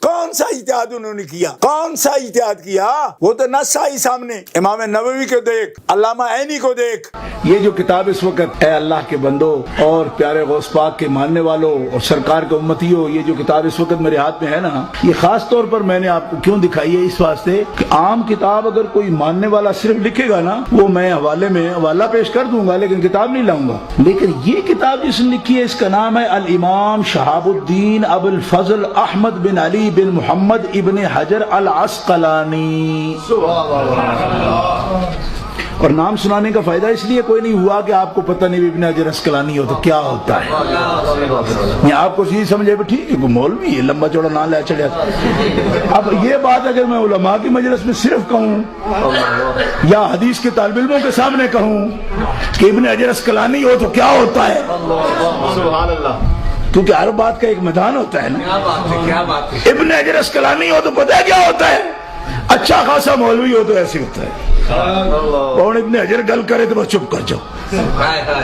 کون سا اجتہاد انہوں نے کیا؟ کون سا اجتہاد کیا؟ وہ تو نص آئی سامنے، امام نووی کو دیکھ، علامہ عینی کو دیکھ۔ یہ جو کتاب اس وقت، اے اللہ کے بندو اور پیارے غوث پاک کے ماننے والوں اور سرکار کے امتیوں، یہ جو کتاب اس وقت میرے ہاتھ میں ہے نا، یہ خاص طور پر میں نے آپ کو کیوں دکھائی ہے؟ اس واسطے کہ عام کتاب اگر کوئی ماننے والا صرف لکھے گا نا، وہ میں حوالے میں حوالہ پیش کر دوں گا لیکن کتاب نہیں لاؤں گا۔ لیکن یہ کتاب جس نے لکھی ہے، اس کا نام ہے الامام شہاب الدین ابو الفضل احمد بن علی بن محمد ابن حجر العسقلانی۔ اور نام سنانے کا فائدہ اس لیے کوئی نہیں ہوا کہ آپ کو پتہ نہیں ابن حجر عسقلانی ہو تو کیا ہوتا ہے، یا آپ کو چیز سمجھے بھی ٹھیک ہے، کوئی مولوی ہے لمبا چوڑا نام لے چڑھا۔ اب یہ بات اگر میں علماء کی مجلس میں صرف کہوں یا حدیث کے طالب علموں کے سامنے کہوں کہ ابن حجر عسقلانی ہو تو کیا ہوتا ہے، کیونکہ ہر بات کا ایک میدان ہوتا ہے نا۔ ابن حجر عسقلانی ہو تو پتہ ہے کیا ہوتا ہے، اچھا خاصا مولوی ہو تو ایسے ہوتا ہے، اور ابن حجر گل کرے تو بس چپ کر جاؤ۔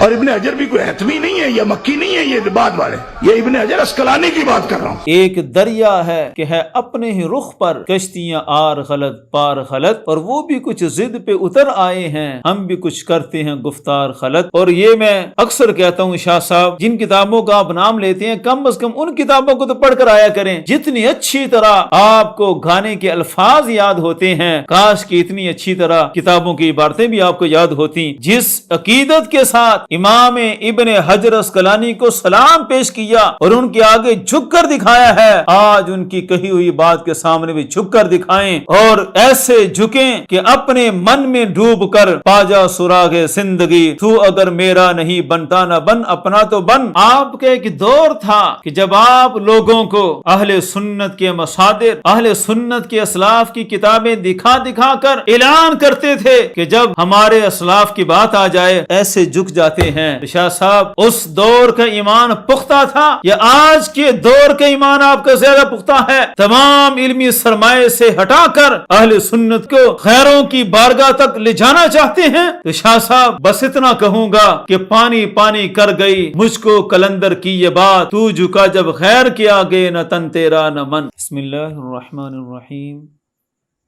اور ابن حجر بھی کوئی حتمی نہیں ہے یا مکی نہیں ہے، یہ بعد والے، یہ ابن حجر عسقلانی کی بات کر رہا ہوں۔ ایک دریا ہے کہ ہے اپنے ہی رخ پر، کشتیاں آر غلط پار غلط، اور وہ بھی کچھ ضد پہ اتر آئے ہیں، ہم بھی کچھ کرتے ہیں گفتار غلط۔ اور یہ میں اکثر کہتا ہوں شاہ صاحب، جن کتابوں کا آپ نام لیتے ہیں کم از کم ان کتابوں کو تو پڑھ کر آیا کریں جتنی اچھی طرح آپ کو گانے کے الفاظ یاد ہوتے ہیں۔ کاش کہ اتنی اچھی طرح کتابوں کی عبارتیں بھی آپ کو یاد ہوتی۔ جس عقیدت کے ساتھ امام ابن حجر عسقلانی کو سلام پیش کیا اور ان کے آگے جھک کر دکھایا ہے، آج ان کی کہی ہوئی بات کے سامنے بھی جھک کر دکھائیں، اور ایسے جھکیں کہ اپنے من میں ڈوب کر پا جا سراغ زندگی، تو اگر میرا نہیں بنتا نہ بن اپنا تو بن۔ آپ کا ایک دور تھا کہ جب آپ لوگوں کو اہل سنت کے مصادر، اہل سنت کے اسلاف کی کتابیں دکھا دکھا کر اعلان کرتے تھے کہ جب ہمارے اسلاف کی بات آ جائے ایسے جھک جاتے ہیں۔ شاہ صاحب، اس دور کا ایمان پختہ تھا یا آج کے دور کا ایمان آپ کا زیادہ پختہ ہے؟ تمام علمی سرمایہ سے ہٹا کر اہل سنت کو خیروں کی بارگاہ تک لے جانا چاہتے ہیں؟ تو شاہ صاحب بس اتنا کہوں گا کہ پانی پانی کر گئی مجھ کو کلندر کی یہ بات، تو جھکا جب خیر کے آگے نہ تن تیرا نہ من۔ بسم اللہ الرحمن الرحیم،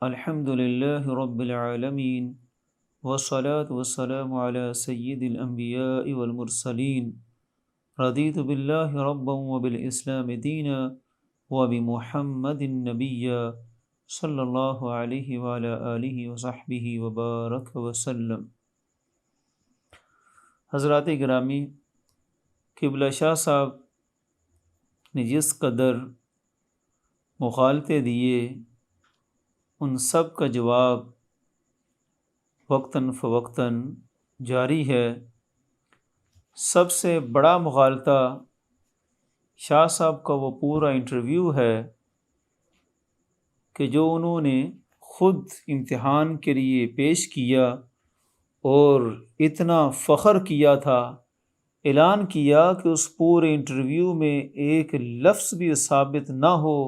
الحمد للہ رب العالمین، والصلاة والسلام على سید الانبیاء والمرسلین، رضیت باللہ ربا وبالاسلام دینا وبمحمد نبیا، صلی اللہ علیہ وعلى آلہ وصحبہ وبارک وسلم۔ حضرات گرامی، قبلہ شاہ صاحب نے جس قدر مغالطے دیے، ان سب کا جواب وقتاً فوقتاً جاری ہے۔ سب سے بڑا مغالطہ شاہ صاحب کا وہ پورا انٹرویو ہے کہ جو انہوں نے خود امتحان کے لیے پیش کیا اور اتنا فخر کیا تھا، اعلان کیا کہ اس پورے انٹرویو میں ایک لفظ بھی ثابت نہ ہو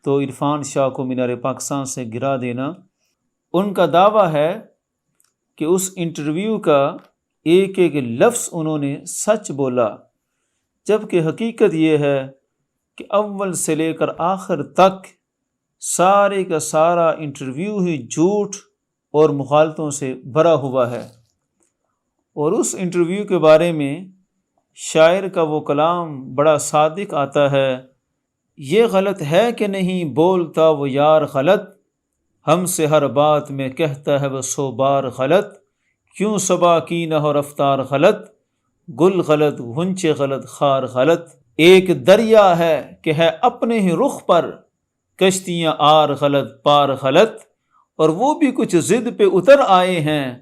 تو عرفان شاہ کو مینار پاکستان سے گرا دینا۔ ان کا دعویٰ ہے کہ اس انٹرویو کا ایک ایک لفظ انہوں نے سچ بولا، جبکہ حقیقت یہ ہے کہ اول سے لے کر آخر تک سارے کا سارا انٹرویو ہی جھوٹ اور مغالطوں سے بھرا ہوا ہے۔ اور اس انٹرویو کے بارے میں شاعر کا وہ کلام بڑا صادق آتا ہے، یہ غلط ہے کہ نہیں بولتا وہ یار غلط، ہم سے ہر بات میں کہتا ہے وہ 100 بار غلط، کیوں صبا کی نہ ہو رفتار غلط، گل غلط غنچے غلط خار غلط۔ ایک دریا ہے کہ ہے اپنے ہی رخ پر، کشتیاں آر غلط پار غلط، اور وہ بھی کچھ ضد پہ اتر آئے ہیں،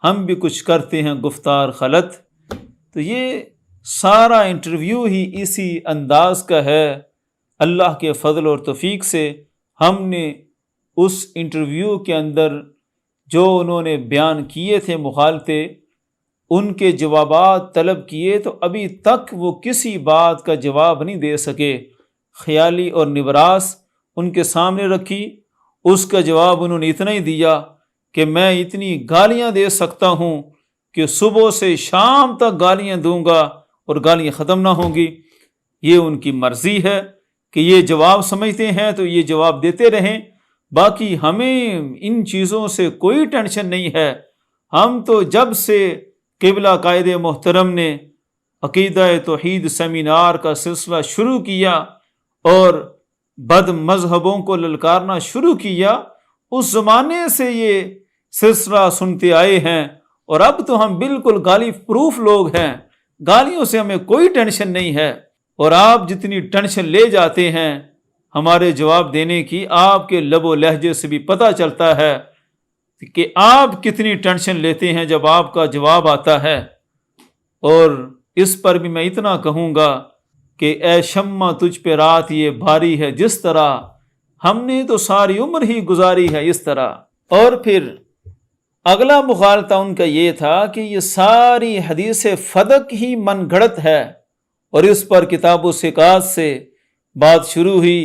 ہم بھی کچھ کرتے ہیں گفتار غلط۔ تو یہ سارا انٹرویو ہی اسی انداز کا ہے۔ اللہ کے فضل اور توفیق سے ہم نے اس انٹرویو کے اندر جو انہوں نے بیان کیے تھے مغالطے، ان کے جوابات طلب کیے تو ابھی تک وہ کسی بات کا جواب نہیں دے سکے۔ خیالی اور نبراس ان کے سامنے رکھی، اس کا جواب انہوں نے اتنا ہی دیا کہ میں اتنی گالیاں دے سکتا ہوں کہ صبح سے شام تک گالیاں دوں گا اور گالیاں ختم نہ ہوں گی۔ یہ ان کی مرضی ہے کہ یہ جواب سمجھتے ہیں تو یہ جواب دیتے رہیں، باقی ہمیں ان چیزوں سے کوئی ٹینشن نہیں ہے۔ ہم تو جب سے قبلہ قائد محترم نے عقیدہ توحید سیمینار کا سلسلہ شروع کیا اور بد مذہبوں کو للکارنا شروع کیا، اس زمانے سے یہ سلسلہ سنتے آئے ہیں، اور اب تو ہم بالکل گالی پروف لوگ ہیں، گالیوں سے ہمیں کوئی ٹینشن نہیں ہے۔ اور آپ جتنی ٹینشن لے جاتے ہیں ہمارے جواب دینے کی، آپ کے لب و لہجے سے بھی پتہ چلتا ہے کہ آپ کتنی ٹینشن لیتے ہیں جب آپ کا جواب آتا ہے۔ اور اس پر بھی میں اتنا کہوں گا کہ اے شمع تجھ پہ رات یہ بھاری ہے جس طرح، ہم نے تو ساری عمر ہی گزاری ہے اس طرح۔ اور پھر اگلا مغالطہ ان کا یہ تھا کہ یہ ساری حدیث فدق ہی من گھڑت ہے، اور اس پر کتاب و سکات سے بات شروع ہوئی،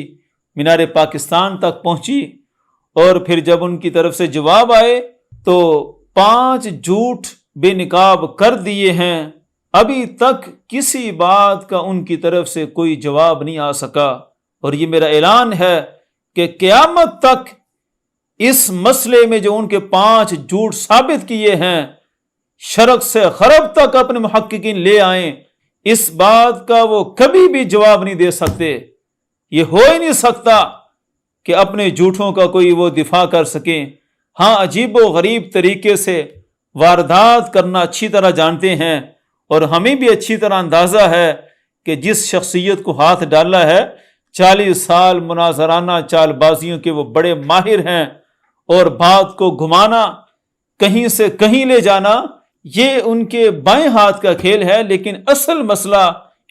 مینار پاکستان تک پہنچی، اور پھر جب ان کی طرف سے جواب آئے تو 5 جھوٹ بے نقاب کر دیے ہیں، ابھی تک کسی بات کا ان کی طرف سے کوئی جواب نہیں آ سکا۔ اور یہ میرا اعلان ہے کہ قیامت تک اس مسئلے میں جو ان کے 5 جھوٹ ثابت کیے ہیں، شرق سے غرب تک اپنے محققین لے آئیں، اس بات کا وہ کبھی بھی جواب نہیں دے سکتے۔ یہ ہو ہی نہیں سکتا کہ اپنے جھوٹوں کا کوئی وہ دفاع کر سکیں۔ ہاں، عجیب و غریب طریقے سے واردات کرنا اچھی طرح جانتے ہیں، اور ہمیں بھی اچھی طرح اندازہ ہے کہ جس شخصیت کو ہاتھ ڈالا ہے 40 سال مناظرانہ چال بازیوں کے وہ بڑے ماہر ہیں، اور بات کو گھمانا، کہیں سے کہیں لے جانا، یہ ان کے بائیں ہاتھ کا کھیل ہے۔ لیکن اصل مسئلہ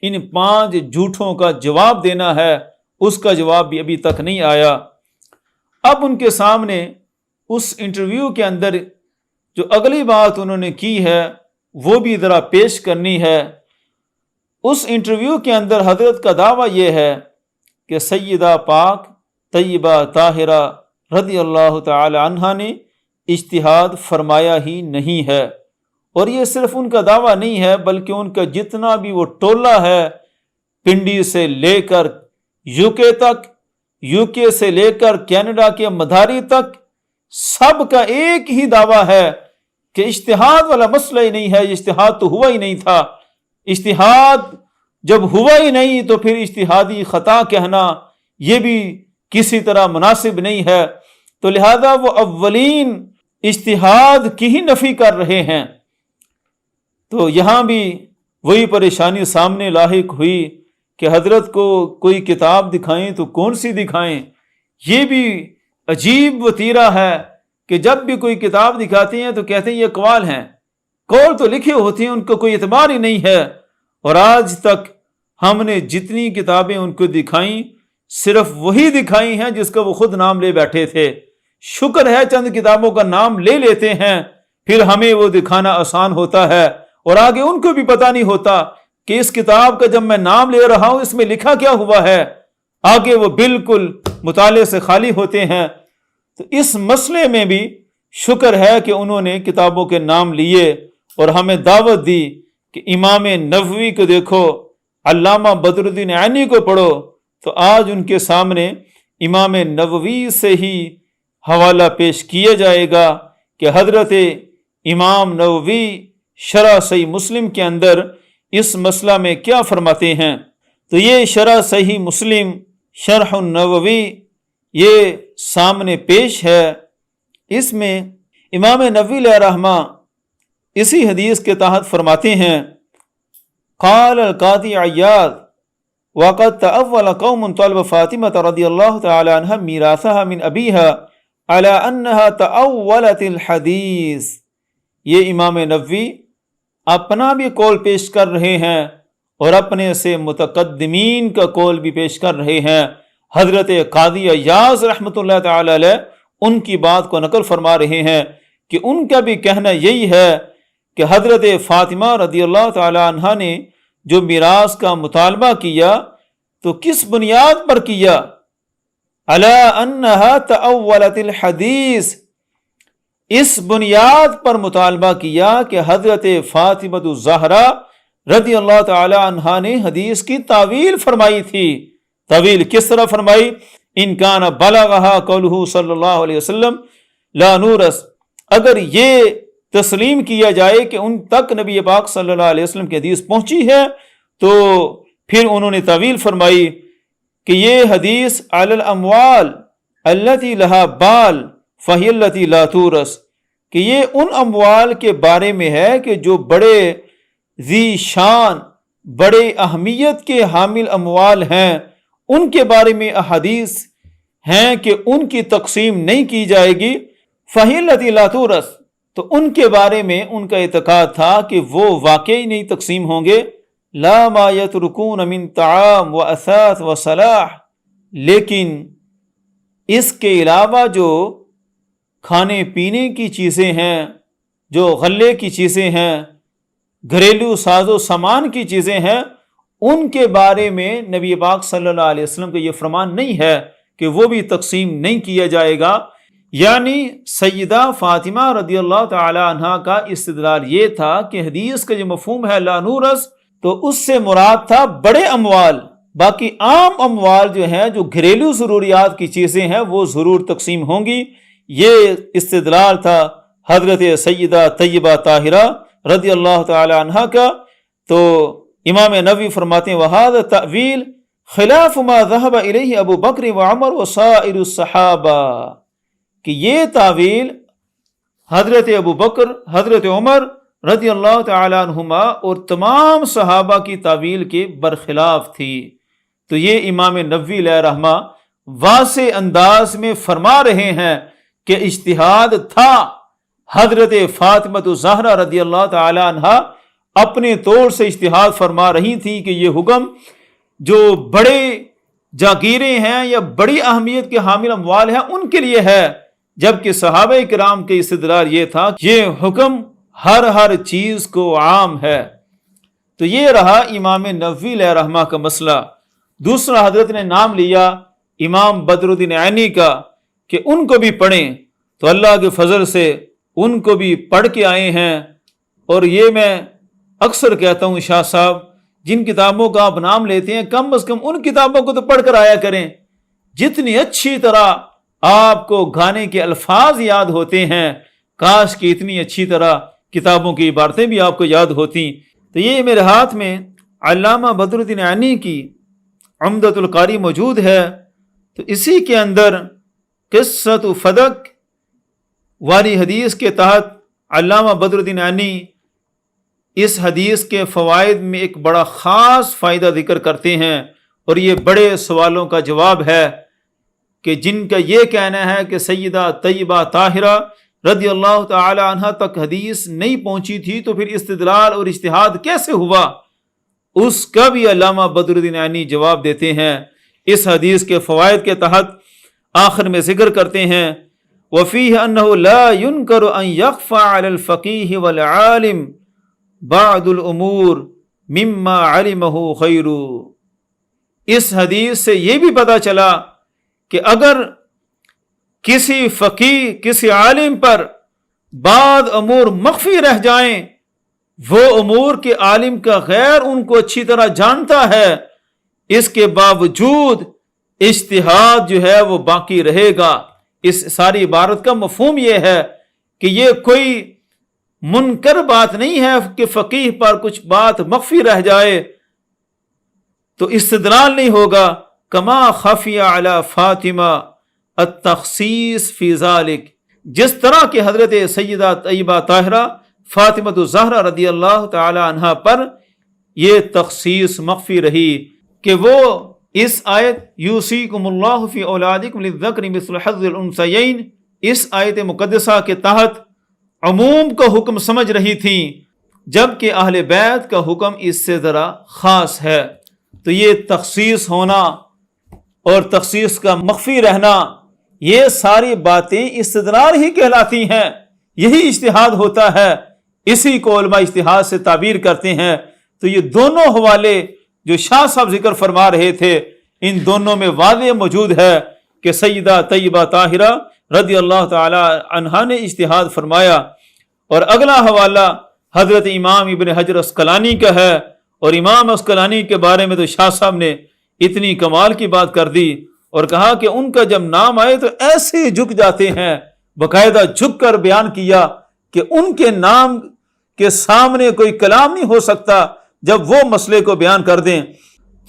ان 5 جھوٹوں کا جواب دینا ہے، اس کا جواب بھی ابھی تک نہیں آیا۔ اب ان کے سامنے اس انٹرویو کے اندر جو اگلی بات انہوں نے کی ہے وہ بھی ذرا پیش کرنی ہے۔ اس انٹرویو کے اندر حضرت کا دعویٰ یہ ہے کہ سیدہ پاک طیبہ طاہرہ رضی اللہ تعالی عنہا نے اجتہاد فرمایا ہی نہیں ہے، اور یہ صرف ان کا دعویٰ نہیں ہے بلکہ ان کا جتنا بھی وہ ٹولہ ہے، پنڈی سے لے کر یو کے تک، یو کے سے لے کر کینیڈا کے مداری تک، سب کا ایک ہی دعویٰ ہے کہ اجتہاد والا مسئلہ ہی نہیں ہے، اجتہاد تو ہوا ہی نہیں تھا۔ اجتہاد جب ہوا ہی نہیں تو پھر اجتہادی خطا کہنا یہ بھی کسی طرح مناسب نہیں ہے، تو لہذا وہ اولین اجتہاد کی ہی نفی کر رہے ہیں۔ تو یہاں بھی وہی پریشانی سامنے لاحق ہوئی کہ حضرت کو کوئی کتاب دکھائیں تو کون سی دکھائیں۔ یہ بھی عجیب وتیرہ ہے کہ جب بھی کوئی کتاب دکھاتے ہیں تو کہتے ہیں یہ اقوال ہیں، قول تو لکھے ہوتے ہیں، ان کو کوئی اعتبار ہی نہیں ہے۔ اور آج تک ہم نے جتنی کتابیں ان کو دکھائیں صرف وہی دکھائی ہیں جس کا وہ خود نام لے بیٹھے تھے۔ شکر ہے چند کتابوں کا نام لے لیتے ہیں، پھر ہمیں وہ دکھانا آسان ہوتا ہے، اور آگے ان کو بھی پتہ نہیں ہوتا کہ اس کتاب کا جب میں نام لے رہا ہوں اس میں لکھا کیا ہوا ہے، آگے وہ بالکل مطالعے سے خالی ہوتے ہیں۔ تو اس مسئلے میں بھی شکر ہے کہ انہوں نے کتابوں کے نام لیے اور ہمیں دعوت دی کہ امام نووی کو دیکھو، علامہ بدر الدین عینی کو پڑھو۔ تو آج ان کے سامنے امام نووی سے ہی حوالہ پیش کیا جائے گا کہ حضرت امام نووی شرح صحیح مسلم کے اندر اس مسئلہ میں کیا فرماتے ہیں۔ تو یہ شرح صحیح مسلم شرح النووی یہ سامنے پیش ہے۔ اس میں امام نووی علیہ رحمہ اسی حدیث کے تحت فرماتے ہیں، قال القاضی عیاض وقد تأول قوم طلب فاطمة رضی اللہ تعالی عنہ میراثها من ابیها على انها تأولت الحدیث۔ یہ امام نووی اپنا بھی قول پیش کر رہے ہیں اور اپنے سے متقدمین کا قول بھی پیش کر رہے ہیں۔ حضرت قاضی عیاض رحمۃ اللہ تعالی علیہ ان کی بات کو نقل فرما رہے ہیں کہ ان کا بھی کہنا یہی ہے کہ حضرت فاطمہ رضی اللہ تعالی عنہ نے جو میراث کا مطالبہ کیا تو کس بنیاد پر کیا؟ علی انہا تأولت الحدیث، اس بنیاد پر مطالبہ کیا کہ حضرت فاطمہ الزہرا رضی اللہ تعالی عنہا نے حدیث کی تعویل فرمائی تھی۔ طویل کس طرح فرمائی؟ ان کان بلغھا قولہ صلی اللہ علیہ وسلم لا نورس، اگر یہ تسلیم کیا جائے کہ ان تک نبی پاک صلی اللہ علیہ وسلم کی حدیث پہنچی ہے، تو پھر انہوں نے طویل فرمائی کہ یہ حدیث علی الاموال التی لہا بال فہی التی لا تورث، کہ یہ ان اموال کے بارے میں ہے کہ جو بڑے ذی شان، بڑے اہمیت کے حامل اموال ہیں، ان کے بارے میں احادیث ہیں کہ ان کی تقسیم نہیں کی جائے گی، فہی التی لا تورث، تو ان کے بارے میں ان کا اعتقاد تھا کہ وہ واقعی نہیں تقسیم ہوں گے، لا ما یترکون من طعام و اثاث و صلاح، لیکن اس کے علاوہ جو کھانے پینے کی چیزیں ہیں، جو غلے کی چیزیں ہیں، گھریلو ساز و سامان کی چیزیں ہیں، ان کے بارے میں نبی پاک صلی اللہ علیہ وسلم کا یہ فرمان نہیں ہے کہ وہ بھی تقسیم نہیں کیا جائے گا۔ یعنی سیدہ فاطمہ رضی اللہ تعالی عنہ کا استدلال یہ تھا کہ حدیث کا جو مفہوم ہے لا نورث، تو اس سے مراد تھا بڑے اموال، باقی عام اموال جو ہیں، جو گھریلو ضروریات کی چیزیں ہیں، وہ ضرور تقسیم ہوں گی۔ یہ استدلال تھا حضرت سیدہ طیبہ طاہرہ رضی اللہ تعالی عنہ کا۔ تو امام نووی فرماتے ہیں وَهَذَا التَّأْوِيلُ خلاف ما ذهب الیہ ابو بکر وعمر وسائر الصحابہ، کہ یہ تعویل حضرت ابو بکر، حضرت عمر رضی اللہ تعالی عنہما اور تمام صحابہ کی تعویل کے برخلاف تھی۔ تو یہ امام نووی علیہ رحمہ واضح انداز میں فرما رہے ہیں کہ اجتہاد تھا۔ حضرت فاطمہ الزہرا رضی اللہ تعالی عنہ اپنے طور سے اجتہاد فرما رہی تھی کہ یہ حکم جو بڑے جاگیریں ہیں یا بڑی اہمیت کے حامل اموال ہیں ان کے لیے ہے، جبکہ صحابہ کرام کے استدلال یہ تھا کہ یہ حکم ہر چیز کو عام ہے۔ تو یہ رہا امام نووی علیہ رحمہ کا مسئلہ۔ دوسرا حضرت نے نام لیا امام بدر الدین عینی کا کہ ان کو بھی پڑھیں، تو اللہ کے فضل سے ان کو بھی پڑھ کے آئے ہیں۔ اور یہ میں اکثر کہتا ہوں شاہ صاحب، جن کتابوں کا آپ نام لیتے ہیں کم از کم ان کتابوں کو تو پڑھ کر آیا کریں۔ جتنی اچھی طرح آپ کو گانے کے الفاظ یاد ہوتے ہیں، کاش کہ اتنی اچھی طرح کتابوں کی عبارتیں بھی آپ کو یاد ہوتی۔ تو یہ میرے ہاتھ میں علامہ بدر الدین عینی کی عمدۃ القاری موجود ہے، تو اسی کے اندر قصۃ فدق والی حدیث کے تحت علامہ بدر الدین عینی اس حدیث کے فوائد میں ایک بڑا خاص فائدہ ذکر کرتے ہیں، اور یہ بڑے سوالوں کا جواب ہے کہ جن کا یہ کہنا ہے کہ سیدہ طیبہ طاہرہ رضی اللہ تعالی عنہ تک حدیث نہیں پہنچی تھی، تو پھر استدلال اور اجتہاد کیسے ہوا، اس کا بھی علامہ بدر الدین عینی جواب دیتے ہیں۔ اس حدیث کے فوائد کے تحت آخر میں ذکر کرتے ہیں وَفِيهِ أَنَّهُ لَا يُنْكَرُ أَنْ يَخْفَى عَلَى الْفَقِيهِ وَالْعَالِمِ بَعْضُ الْأُمُورِ مِمَّا عَلِمَهُ خَيْرُ۔ اس حدیث سے یہ بھی پتہ چلا کہ اگر کسی فقیہ، کسی عالم پر بعض امور مخفی رہ جائیں، وہ امور کے عالم کا غیر ان کو اچھی طرح جانتا ہے، اس کے باوجود اجتہاد جو ہے وہ باقی رہے گا۔ اس ساری عبارت کا مفہوم یہ ہے کہ یہ کوئی منکر بات نہیں ہے کہ فقیہ پر کچھ بات مخفی رہ جائے تو استدلال نہیں ہوگا۔ کما خفی علی فاطمہ التخصیص فی ذالک، جس طرح کہ حضرت سیدہ طیبہ طاہرہ فاطمہ الزہرا رضی اللہ تعالی عنہ پر یہ تخصیص مخفی رہی کہ وہ اس آیت یوصیکم اللہ فی اولادکم للذکر مثل حظ الانثیین، اس آیت مقدسہ کے تحت عموم کا حکم سمجھ رہی تھی، جبکہ اہل بیت کا حکم اس سے ذرا خاص ہے۔ تو یہ تخصیص ہونا اور تخصیص کا مخفی رہنا، یہ ساری باتیں استدلال ہی کہلاتی ہیں، یہی اجتہاد ہوتا ہے، اسی کو علماء اجتہاد سے تعبیر کرتے ہیں۔ تو یہ دونوں حوالے جو شاہ صاحب ذکر فرما رہے تھے، ان دونوں میں واضح موجود ہے کہ سیدہ طیبہ طاہرہ رضی اللہ تعالی عنہا نے اجتہاد فرمایا۔ اور اگلا حوالہ حضرت امام ابن حجر عسقلانی کا ہے، اور امام عسقلانی کے بارے میں تو شاہ صاحب نے اتنی کمال کی بات کر دی اور کہا کہ ان کا جب نام آئے تو ایسے جھک جاتے ہیں، باقاعدہ جھک کر بیان کیا کہ ان کے نام کے سامنے کوئی کلام نہیں ہو سکتا جب وہ مسئلے کو بیان کر دیں۔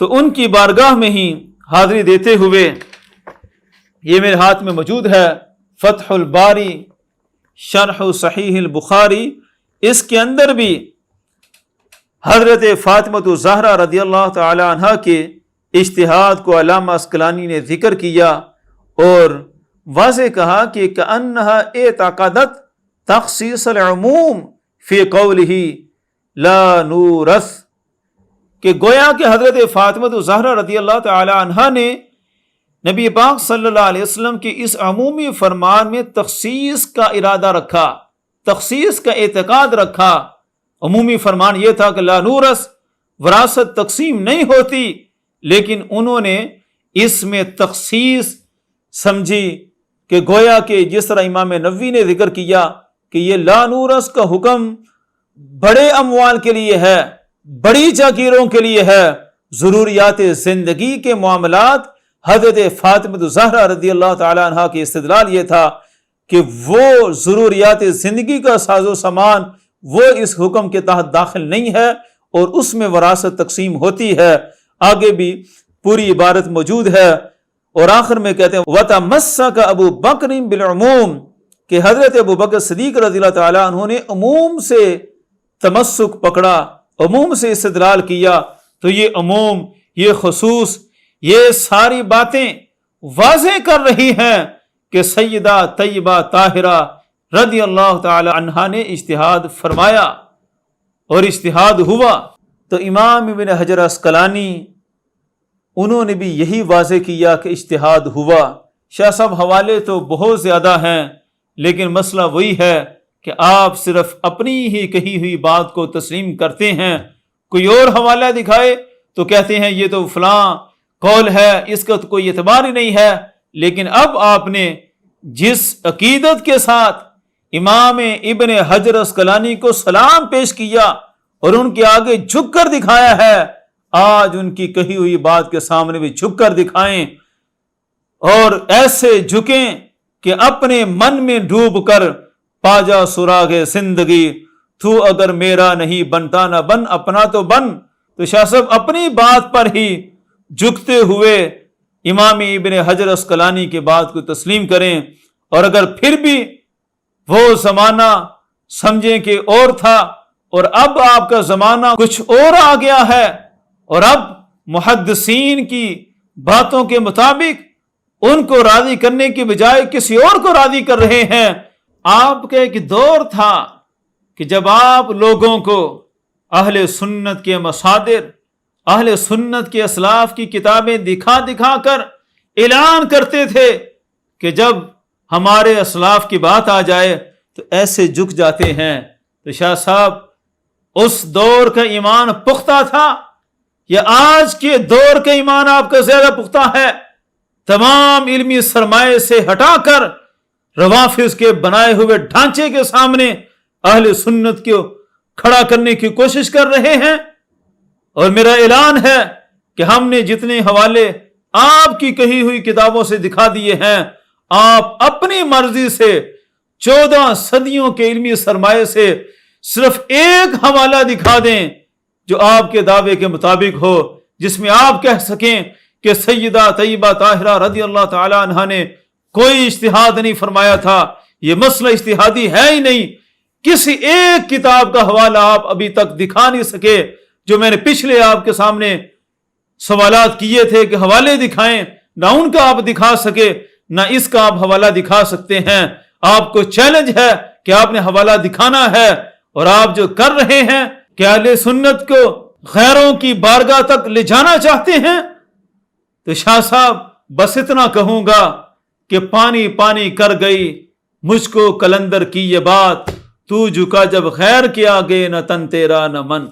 تو ان کی بارگاہ میں ہی حاضری دیتے ہوئے یہ میرے ہاتھ میں موجود ہے فتح الباری شرح صحیح البخاری، اس کے اندر بھی حضرت فاطمہ الزہرا رضی اللہ تعالی عنہا کے اجتہاد کو علامہ عسقلانی نے ذکر کیا اور واضح کہا کہ کأنها اعتقدت تخصیص العموم فی قولہ لا نورث، کہ گویا کہ حضرت فاطمہ الزہرا رضی اللہ تعالی عنہا نے نبی پاک صلی اللہ علیہ وسلم کے اس عمومی فرمان میں تخصیص کا ارادہ رکھا، تخصیص کا اعتقاد رکھا۔ عمومی فرمان یہ تھا کہ لا نورث، وراثت تقسیم نہیں ہوتی، لیکن انہوں نے اس میں تخصیص سمجھی کہ گویا کہ جس طرح امام نووی نے ذکر کیا کہ یہ لا نورث کا حکم بڑے اموال کے لیے ہے، بڑی جاگیروں کے لیے ہے، ضروریات زندگی کے معاملات، حضرت فاطمہ الزہرا رضی اللہ تعالی عنہ کی استدلال یہ تھا کہ وہ ضروریات زندگی کا ساز و سامان وہ اس حکم کے تحت داخل نہیں ہے اور اس میں وراثت تقسیم ہوتی ہے۔ آگے بھی پوری عبارت موجود ہے اور آخر میں کہتے ہیں وَتَمَسَّكَ ابو بکر بالعموم، کہ حضرت ابو بکر صدیق رضی اللہ تعالیٰ عنہ نے عموم سے تمسک پکڑا، عموم سے استدلال کیا۔ تو یہ عموم، یہ خصوص، یہ ساری باتیں واضح کر رہی ہیں کہ سیدہ طیبہ طاہرہ رضی اللہ تعالی عنہا نے اجتہاد فرمایا اور اجتہاد ہوا۔ تو امام ابن حجر عسقلانی انہوں نے بھی یہی واضح کیا کہ اجتہاد ہوا۔ شاہ صاحب حوالے تو بہت زیادہ ہیں، لیکن مسئلہ وہی ہے کہ آپ صرف اپنی ہی کہی ہوئی بات کو تسلیم کرتے ہیں، کوئی اور حوالہ دکھائے تو کہتے ہیں یہ تو فلاں قول ہے، اس کا تو کوئی اعتبار ہی نہیں ہے۔ لیکن اب آپ نے جس عقیدت کے ساتھ امام ابن حجر عسقلانی کو سلام پیش کیا اور ان کے آگے جھک کر دکھایا ہے، آج ان کی کہی ہوئی بات کے سامنے بھی جھک کر دکھائیں اور ایسے جھکیں کہ اپنے من میں ڈوب کر پاجا سراغ زندگی، تو اگر میرا نہیں بنتا نہ بن، اپنا تو بن۔ تو شاہ صاحب اپنی بات پر ہی جھکتے ہوئے امام ابن حجر عسقلانی کی بات کو تسلیم کریں، اور اگر پھر بھی وہ زمانہ سمجھیں کہ اور تھا اور اب آپ کا زمانہ کچھ اور آ گیا ہے اور اب محدثین کی باتوں کے مطابق ان کو راضی کرنے کی بجائے کسی اور کو راضی کر رہے ہیں۔ آپ کا ایک دور تھا کہ جب آپ لوگوں کو اہل سنت کے مصادر، اہل سنت کے اسلاف کی کتابیں دکھا دکھا کر اعلان کرتے تھے کہ جب ہمارے اسلاف کی بات آ جائے تو ایسے جھک جاتے ہیں۔ تو شاہ صاحب اس دور کا ایمان پختہ تھا یا آج کے دور کا ایمان آپ کا زیادہ پختہ ہے؟ تمام علمی سرمایہ سے ہٹا کر روافض کے بنائے ہوئے ڈھانچے کے سامنے اہل سنت کو کھڑا کرنے کی کوشش کر رہے ہیں۔ اور میرا اعلان ہے کہ ہم نے جتنے حوالے آپ کی کہی ہوئی کتابوں سے دکھا دیے ہیں، آپ اپنی مرضی سے 14 صدیوں کے علمی سرمایہ سے صرف ایک حوالہ دکھا دیں جو آپ کے دعوے کے مطابق ہو، جس میں آپ کہہ سکیں کہ سیدہ طیبہ طاہرہ رضی اللہ تعالی عنہا نے کوئی اجتہاد نہیں فرمایا تھا، یہ مسئلہ اجتہادی ہے ہی نہیں۔ کسی ایک کتاب کا حوالہ آپ ابھی تک دکھا نہیں سکے، جو میں نے پچھلے آپ کے سامنے سوالات کیے تھے کہ حوالے دکھائیں، نہ ان کا آپ دکھا سکے نہ اس کا آپ حوالہ دکھا سکتے ہیں۔ آپ کو چیلنج ہے کہ آپ نے حوالہ دکھانا ہے، اور آپ جو کر رہے ہیں کہ اہل سنت کو غیروں کی بارگاہ تک لے جانا چاہتے ہیں۔ تو شاہ صاحب بس اتنا کہوں گا کہ پانی پانی کر گئی مجھ کو کلندر کی یہ بات، تو جھکا جب غیر کے آگے نہ تن تیرا نہ من۔